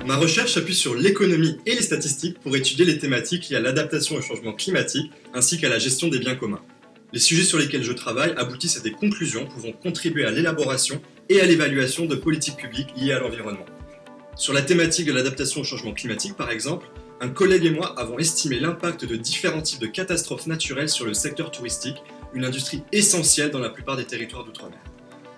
Ma recherche s'appuie sur l'économie et les statistiques pour étudier les thématiques liées à l'adaptation au changement climatique ainsi qu'à la gestion des biens communs. Les sujets sur lesquels je travaille aboutissent à des conclusions pouvant contribuer à l'élaboration et à l'évaluation de politiques publiques liées à l'environnement. Sur la thématique de l'adaptation au changement climatique, par exemple, un collègue et moi avons estimé l'impact de différents types de catastrophes naturelles sur le secteur touristique, une industrie essentielle dans la plupart des territoires d'outre-mer.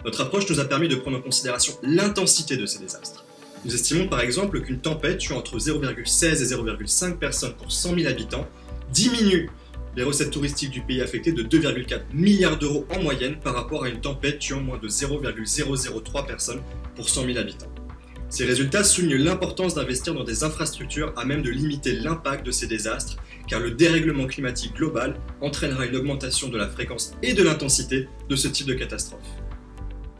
Notre approche nous a permis de prendre en considération l'intensité de ces désastres. Nous estimons par exemple qu'une tempête tuant entre 0,16 et 0,5 personnes pour 100 000 habitants diminue les recettes touristiques du pays affecté de 2,4 milliards d'euros en moyenne par rapport à une tempête tuant moins de 0,003 personnes pour 100 000 habitants. Ces résultats soulignent l'importance d'investir dans des infrastructures à même de limiter l'impact de ces désastres, car le dérèglement climatique global entraînera une augmentation de la fréquence et de l'intensité de ce type de catastrophe.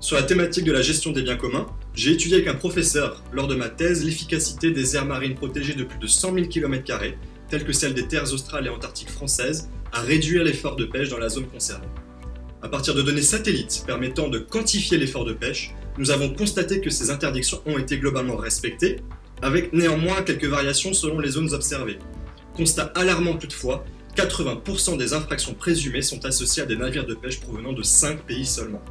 Sur la thématique de la gestion des biens communs, j'ai étudié avec un professeur lors de ma thèse l'efficacité des aires marines protégées de plus de 100 000 km², telles que celles des terres australes et antarctiques françaises, à réduire l'effort de pêche dans la zone concernée. À partir de données satellites permettant de quantifier l'effort de pêche, nous avons constaté que ces interdictions ont été globalement respectées, avec néanmoins quelques variations selon les zones observées. Constat alarmant toutefois, 80% des infractions présumées sont associées à des navires de pêche provenant de 5 pays seulement.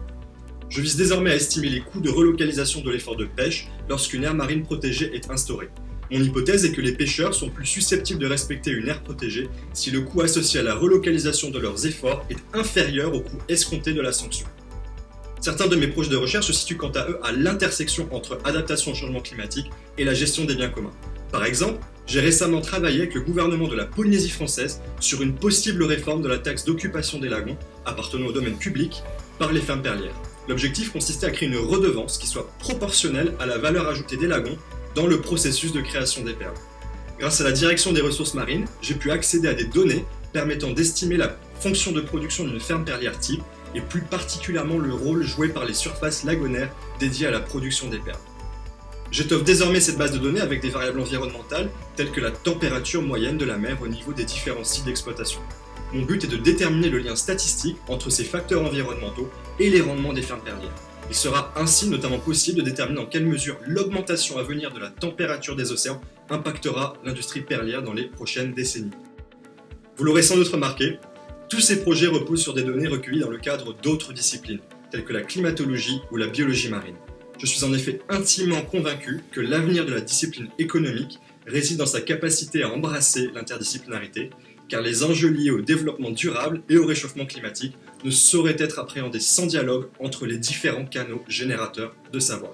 Je vise désormais à estimer les coûts de relocalisation de l'effort de pêche lorsqu'une aire marine protégée est instaurée. Mon hypothèse est que les pêcheurs sont plus susceptibles de respecter une aire protégée si le coût associé à la relocalisation de leurs efforts est inférieur au coût escompté de la sanction. Certains de mes projets de recherche se situent quant à eux à l'intersection entre adaptation au changement climatique et la gestion des biens communs. Par exemple, j'ai récemment travaillé avec le gouvernement de la Polynésie française sur une possible réforme de la taxe d'occupation des lagons appartenant au domaine public par les fermes perlières. L'objectif consistait à créer une redevance qui soit proportionnelle à la valeur ajoutée des lagons dans le processus de création des perles. Grâce à la direction des ressources marines, j'ai pu accéder à des données permettant d'estimer la fonction de production d'une ferme perlière type et plus particulièrement le rôle joué par les surfaces lagonaires dédiées à la production des perles. J'étoffe désormais cette base de données avec des variables environnementales telles que la température moyenne de la mer au niveau des différents sites d'exploitation. Mon but est de déterminer le lien statistique entre ces facteurs environnementaux et les rendements des fermes perlières. Il sera ainsi notamment possible de déterminer dans quelle mesure l'augmentation à venir de la température des océans impactera l'industrie perlière dans les prochaines décennies. Vous l'aurez sans doute remarqué, tous ces projets reposent sur des données recueillies dans le cadre d'autres disciplines, telles que la climatologie ou la biologie marine. Je suis en effet intimement convaincu que l'avenir de la discipline économique réside dans sa capacité à embrasser l'interdisciplinarité, car les enjeux liés au développement durable et au réchauffement climatique ne sauraient être appréhendés sans dialogue entre les différents canaux générateurs de savoir.